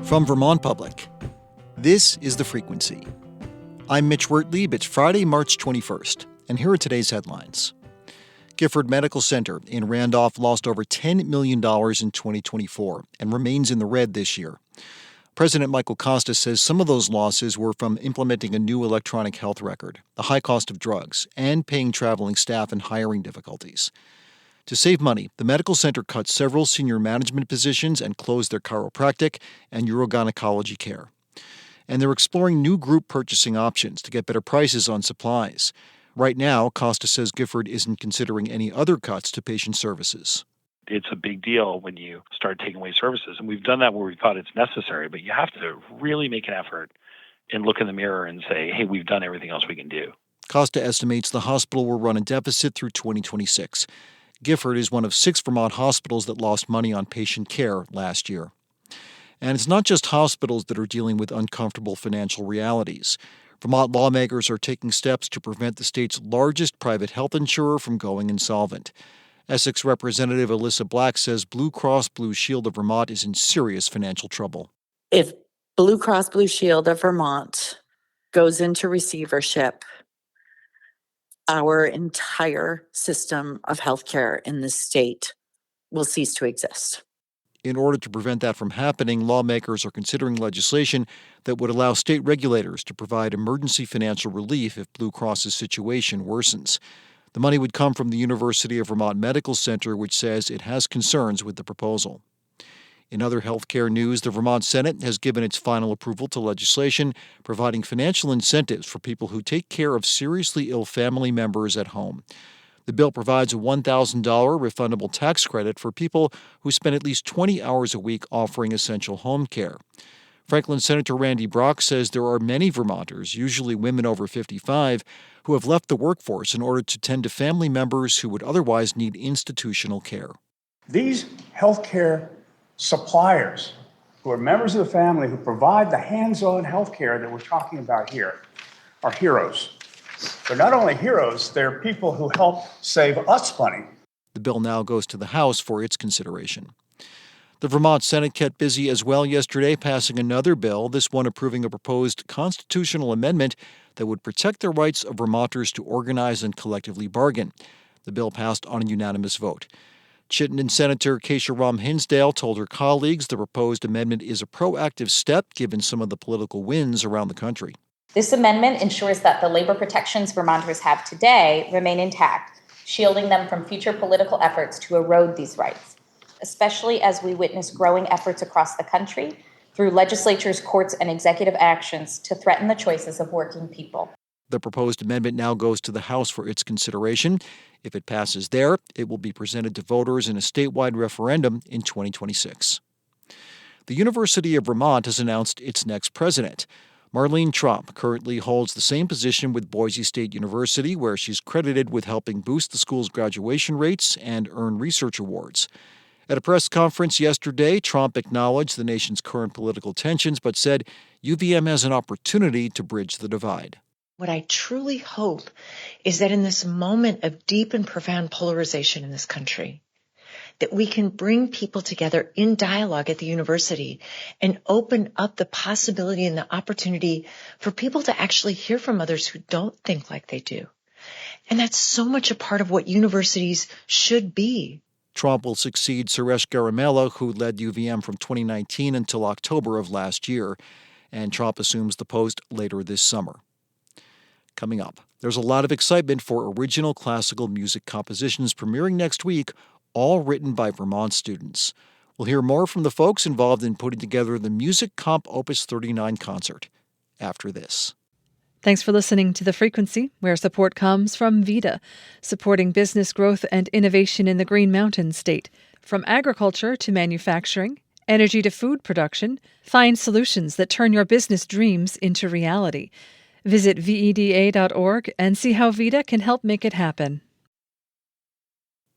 From Vermont Public, this is The Frequency. I'm Mitch Wertlieb. It's Friday, March 21st, and here are today's headlines. Gifford Medical Center in Randolph lost over $10 million in 2024 and remains in the red this year. President Michael Costa says some of those losses were from implementing a new electronic health record, the high cost of drugs, and paying traveling staff and hiring difficulties. To save money, the medical center cut several senior management positions and closed their chiropractic and urogynecology care. And they're exploring new group purchasing options to get better prices on supplies. Right now, Costa says Gifford isn't considering any other cuts to patient services. It's a big deal when you start taking away services. And we've done that where we thought it's necessary, but you have to really make an effort and look in the mirror and say, hey, we've done everything else we can do. Costa estimates the hospital will run a deficit through 2026. Gifford is one of 6 Vermont hospitals that lost money on patient care last year. And it's not just hospitals that are dealing with uncomfortable financial realities. Vermont lawmakers are taking steps to prevent the state's largest private health insurer from going insolvent. Essex Representative Alyssa Black says Blue Cross Blue Shield of Vermont is in serious financial trouble. If Blue Cross Blue Shield of Vermont goes into receivership, our entire system of healthcare in this state will cease to exist. In order to prevent that from happening, lawmakers are considering legislation that would allow state regulators to provide emergency financial relief if Blue Cross's situation worsens. The money would come from the University of Vermont Medical Center, which says it has concerns with the proposal. In other healthcare news, the Vermont Senate has given its final approval to legislation providing financial incentives for people who take care of seriously ill family members at home. The bill provides a $1,000 refundable tax credit for people who spend at least 20 hours a week offering essential home care. Franklin Senator Randy Brock says there are many Vermonters, usually women over 55, who have left the workforce in order to tend to family members who would otherwise need institutional care. These healthcare suppliers who are members of the family who provide the hands-on healthcare that we're talking about here are heroes. They're not only heroes, they're people who help save us money. The bill now goes to the House for its consideration. The Vermont Senate kept busy as well yesterday, passing another bill, this one approving a proposed constitutional amendment that would protect the rights of Vermonters to organize and collectively bargain. The bill passed on a unanimous vote. Chittenden Senator Keisha Rom Hinsdale told her colleagues the proposed amendment is a proactive step given some of the political winds around the country. This amendment ensures that the labor protections Vermonters have today remain intact, shielding them from future political efforts to erode these rights, especially as we witness growing efforts across the country through legislatures, courts, and executive actions to threaten the choices of working people. The proposed amendment now goes to the House for its consideration. If it passes there, it will be presented to voters in a statewide referendum in 2026. The University of Vermont has announced its next president. Marlene Tromp currently holds the same position with Boise State University, where she's credited with helping boost the school's graduation rates and earn research awards. At a press conference yesterday, Tromp acknowledged the nation's current political tensions, but said UVM has an opportunity to bridge the divide. What I truly hope is that in this moment of deep and profound polarization in this country, that we can bring people together in dialogue at the university and open up the possibility and the opportunity for people to actually hear from others who don't think like they do. And that's so much a part of what universities should be. Tromp will succeed Suresh Garamela, who led UVM from 2019 until October of last year, and Tromp assumes the post later this summer. Coming up, there's a lot of excitement for original classical music compositions premiering next week, all written by Vermont students. We'll hear more from the folks involved in putting together the Music Comp Opus 39 concert after this. Thanks for listening to The Frequency, where support comes from VITA, supporting business growth and innovation in the Green Mountain State. From agriculture to manufacturing, energy to food production, find solutions that turn your business dreams into reality. Visit VEDA.org and see how VITA can help make it happen.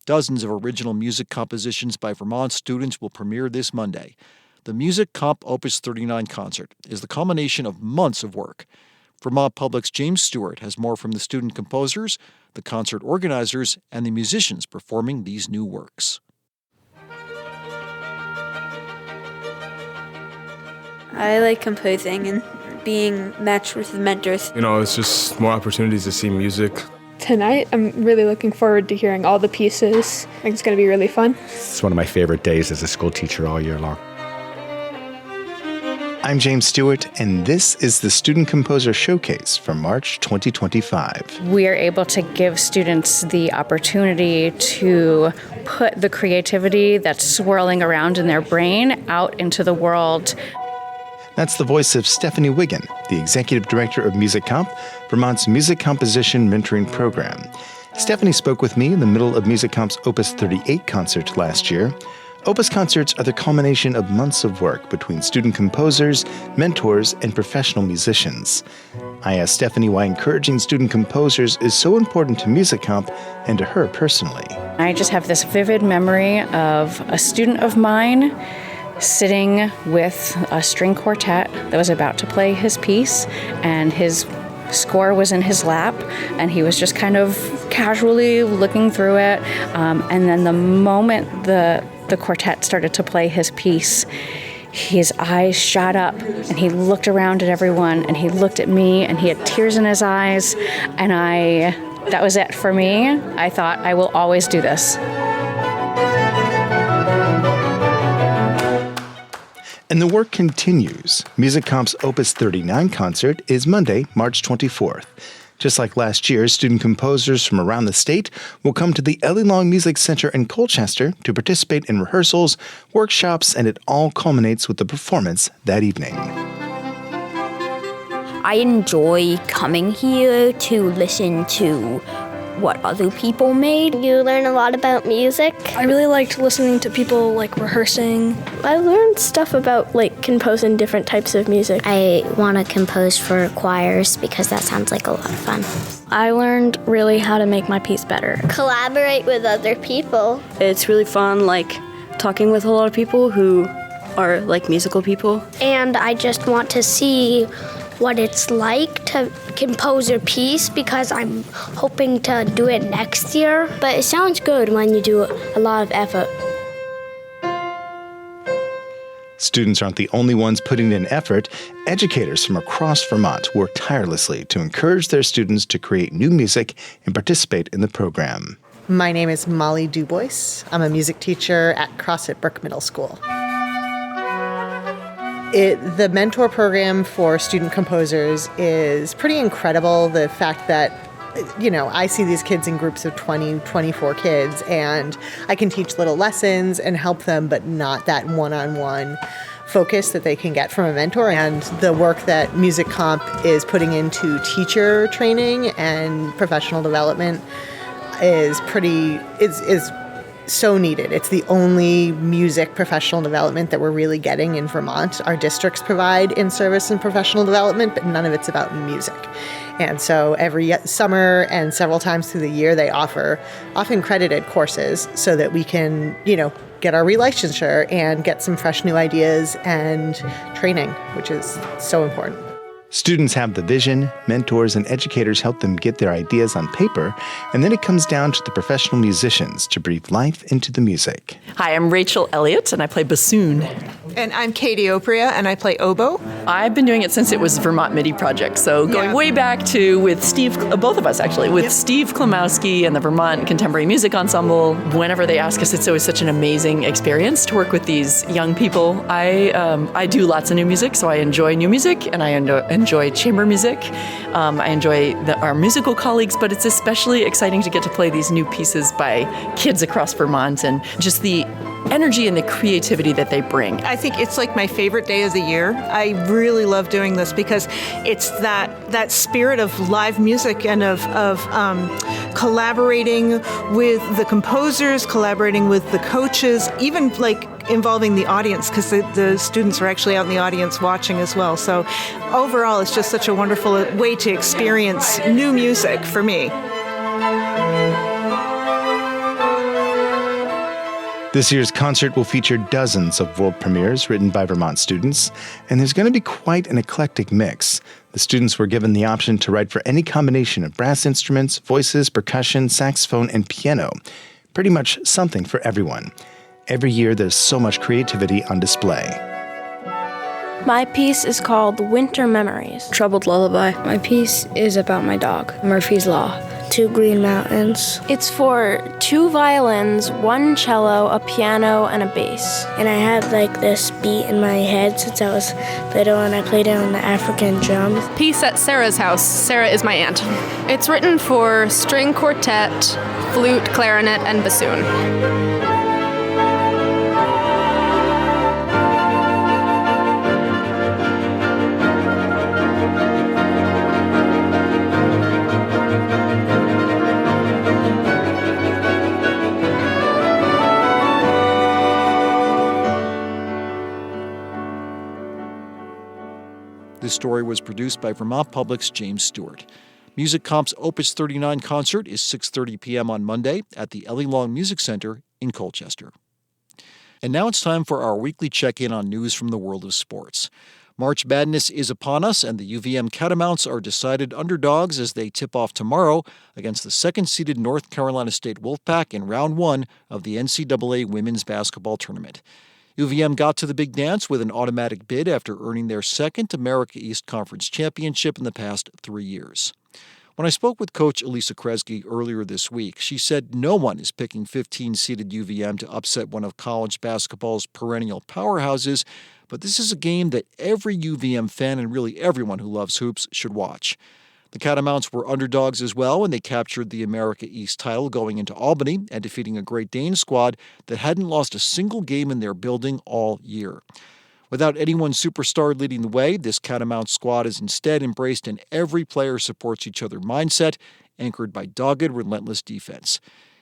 Dozens of original music compositions by Vermont students will premiere this Monday. The Music Comp Opus 39 concert is the culmination of months of work. Vermont Public's James Stewart has more from the student composers, the concert organizers, and the musicians performing these new works. I like composing and being matched with the mentors. It's just more opportunities to see music. Tonight, I'm really looking forward to hearing all the pieces. I think it's going to be really fun. It's one of my favorite days as a school teacher all year long. I'm James Stewart, and this is the Student Composer Showcase for March 2025. We are able to give students the opportunity to put the creativity that's swirling around in their brain out into the world. That's the voice of Stephanie Wiggin, the Executive Director of Music Comp, Vermont's Music Composition Mentoring Program. Stephanie spoke with me in the middle of Music Comp's Opus 38 concert last year. Opus concerts are the culmination of months of work between student composers, mentors, and professional musicians. I asked Stephanie why encouraging student composers is so important to Music Comp and to her personally. I just have this vivid memory of a student of mine sitting with a string quartet that was about to play his piece, and his score was in his lap, and he was just kind of casually looking through it. And then the moment the quartet started to play his piece, his eyes shot up, and he looked around at everyone, and he looked at me, and he had tears in his eyes, and that was it for me. I thought, I will always do this. And the work continues. Music Comp's Opus 39 concert is Monday, March 24th. Just like last year, student composers from around the state will come to the Ellie Long Music Center in Colchester to participate in rehearsals, workshops, and it all culminates with the performance that evening. I enjoy coming here to listen to what other people made. You learn a lot about music. I really liked listening to people rehearsing. I learned stuff about composing different types of music. I want to compose for choirs because that sounds like a lot of fun. I learned really how to make my piece better. Collaborate with other people. It's really fun talking with a lot of people who are musical people. And I just want to see what it's like to compose a piece because I'm hoping to do it next year. But it sounds good when you do a lot of effort. Students aren't the only ones putting in effort. Educators from across Vermont work tirelessly to encourage their students to create new music and participate in the program. My name is Molly Dubois. I'm a music teacher at Crossett Brook Middle School. The mentor program for student composers is pretty incredible. The fact that, I see these kids in groups of 20, 24 kids, and I can teach little lessons and help them, but not that one-on-one focus that they can get from a mentor. And the work that Music Comp is putting into teacher training and professional development is so needed. It's the only music professional development that we're really getting in Vermont. Our districts provide in-service and professional development, but none of it's about music. And so every summer and several times through the year, they offer often credited courses so that we can, get our relicensure and get some fresh new ideas and training, which is so important. Students have the vision, mentors and educators help them get their ideas on paper, and then it comes down to the professional musicians to breathe life into the music. Hi, I'm Rachel Elliott, and I play bassoon. And I'm Katie Opria, and I play oboe. I've been doing it since it was Vermont MIDI Project, so going way back to with Steve, both of us actually, with Steve Klimowski and the Vermont Contemporary Music Ensemble. Whenever they ask us, it's always such an amazing experience to work with these young people. I do lots of new music, so I enjoy new music, and I enjoy chamber music. I enjoy our musical colleagues, but it's especially exciting to get to play these new pieces by kids across Vermont and just the energy and the creativity that they bring. I think it's my favorite day of the year. I really love doing this because it's that spirit of live music and of collaborating with the composers, collaborating with the coaches, even involving the audience, because the students are actually out in the audience watching as well. So overall, it's just such a wonderful way to experience new music for me. This year's concert will feature dozens of world premieres written by Vermont students, and there's going to be quite an eclectic mix. The students were given the option to write for any combination of brass instruments, voices, percussion, saxophone, and piano. Pretty much something for everyone. Every year, there's so much creativity on display. My piece is called Winter Memories. Troubled Lullaby. My piece is about my dog, Murphy's Law. 2 Green Mountains. It's for 2 violins, 1 cello, a piano, and a bass. And I had this beat in my head since I was little, and I played it on the African drums. Piece at Sarah's house. Sarah is my aunt. It's written for string quartet, flute, clarinet, and bassoon. This story was produced by Vermont Public's James Stewart. Music Comp's Opus 39 concert is 6:30 p.m. on Monday at the Ellie Long Music Center in Colchester. And now it's time for our weekly check-in on news from the world of sports. March Madness is upon us, and the UVM Catamounts are decided underdogs as they tip off tomorrow against the second-seeded North Carolina State Wolfpack in Round 1 of the NCAA Women's Basketball Tournament. UVM got to the big dance with an automatic bid after earning their second America East Conference championship in the past 3 years. When I spoke with Coach Elisa Kresge earlier this week, she said no one is picking 15-seeded UVM to upset one of college basketball's perennial powerhouses, but this is a game that every UVM fan and really everyone who loves hoops should watch. The Catamounts were underdogs as well when they captured the America East title going into Albany and defeating a Great Dane squad that hadn't lost a single game in their building all year. Without any one superstar leading the way, this Catamount squad has instead embraced an every player supports each other mindset, anchored by dogged, relentless defense.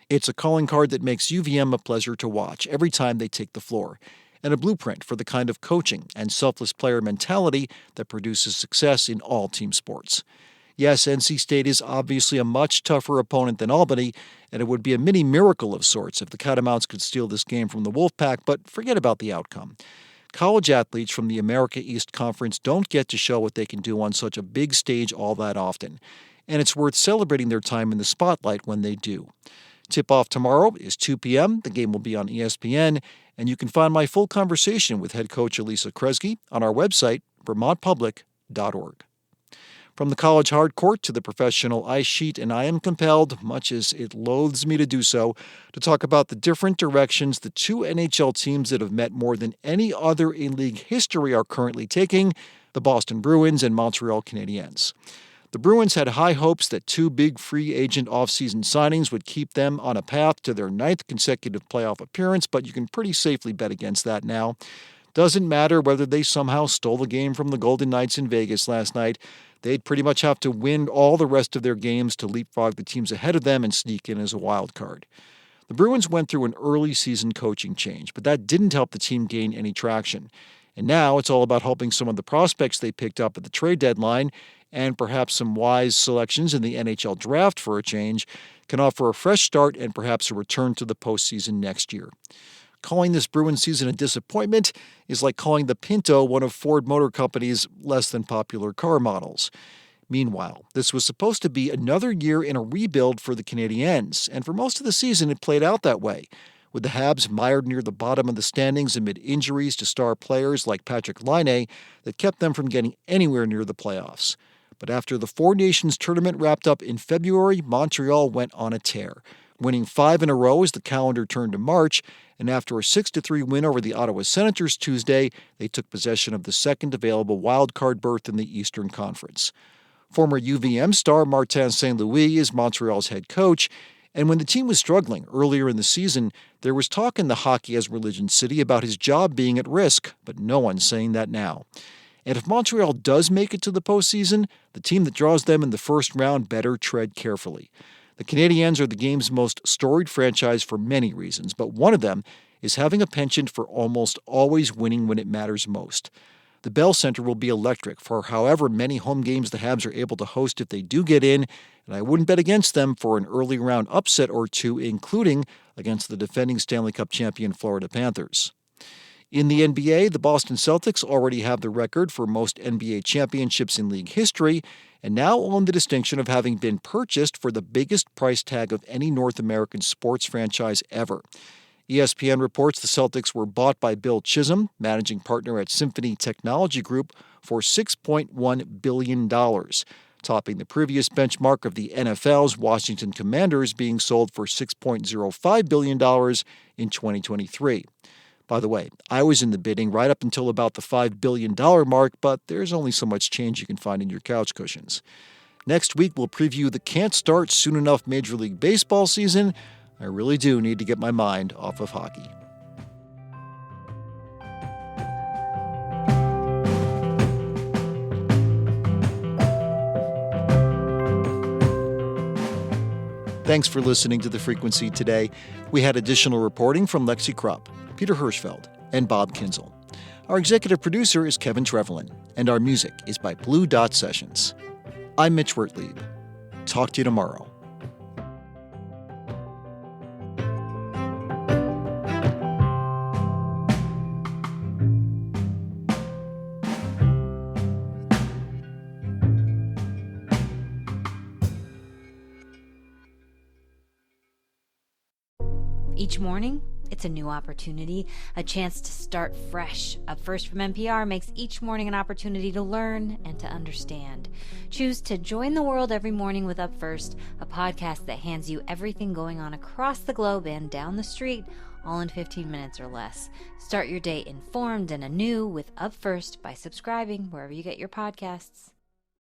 It's a calling card that makes UVM a pleasure to watch every time they take the floor, and a blueprint for the kind of coaching and selfless player mentality that produces success in all team sports. Yes, NC State is obviously a much tougher opponent than Albany, and it would be a mini miracle of sorts if the Catamounts could steal this game from the Wolfpack, but forget about the outcome. College athletes from the America East Conference don't get to show what they can do on such a big stage all that often, and it's worth celebrating their time in the spotlight when they do. Tip-off tomorrow is 2 p.m. The game will be on ESPN, and you can find my full conversation with head coach Elisa Kresge on our website, vermontpublic.org. From the college hardcourt to the professional ice sheet, and I am compelled, much as it loathes me to do so, to talk about the different directions the 2 NHL teams that have met more than any other in league history are currently taking, the Boston Bruins and Montreal Canadiens. The Bruins had high hopes that 2 big free agent offseason signings would keep them on a path to their 9th consecutive playoff appearance, but you can pretty safely bet against that now. Doesn't matter whether they somehow stole the game from the Golden Knights in Vegas last night. They'd pretty much have to win all the rest of their games to leapfrog the teams ahead of them and sneak in as a wild card. The Bruins went through an early season coaching change, but that didn't help the team gain any traction. And now it's all about helping some of the prospects they picked up at the trade deadline, and perhaps some wise selections in the NHL draft for a change, can offer a fresh start and perhaps a return to the postseason next year. Calling this Bruins season a disappointment is like calling the Pinto one of Ford Motor Company's less than popular car models. Meanwhile, this was supposed to be another year in a rebuild for the Canadiens, and for most of the season it played out that way, with the Habs mired near the bottom of the standings amid injuries to star players like Patrick Laine that kept them from getting anywhere near the playoffs. But after the Four Nations tournament wrapped up in February, Montreal went on a tear, winning 5 in a row as the calendar turned to March, and after a 6-3 win over the Ottawa Senators Tuesday, they took possession of the second available wildcard berth in the Eastern Conference. Former UVM star Martin St. Louis is Montreal's head coach, and when the team was struggling earlier in the season, there was talk in the Hockey as Religion City about his job being at risk, but no one's saying that now. And if Montreal does make it to the postseason, the team that draws them in the first round better tread carefully. The Canadiens are the game's most storied franchise for many reasons, but one of them is having a penchant for almost always winning when it matters most. The Bell Center will be electric for however many home games the Habs are able to host if they do get in, and I wouldn't bet against them for an early round upset or two, including against the defending Stanley Cup champion Florida Panthers. In the NBA, the Boston Celtics already have the record for most NBA championships in league history, and now own the distinction of having been purchased for the biggest price tag of any North American sports franchise ever. ESPN reports the Celtics were bought by Bill Chisholm, managing partner at Symphony Technology Group, for $6.1 billion, topping the previous benchmark of the NFL's Washington Commanders being sold for $6.05 billion in 2023. By the way, I was in the bidding right up until about the $5 billion mark, but there's only so much change you can find in your couch cushions. Next week, we'll preview the can't-start-soon-enough Major League Baseball season. I really do need to get my mind off of hockey. Thanks for listening to The Frequency today. We had additional reporting from Lexi Krupp, Peter Hirschfeld, and Bob Kinzel. Our executive producer is Kevin Trevelyan, and our music is by Blue Dot Sessions. I'm Mitch Wertlieb. Talk to you tomorrow. Each morning, it's a new opportunity, a chance to start fresh. Up First from NPR makes each morning an opportunity to learn and to understand. Choose to join the world every morning with Up First, a podcast that hands you everything going on across the globe and down the street, all in 15 minutes or less. Start your day informed and anew with Up First by subscribing wherever you get your podcasts.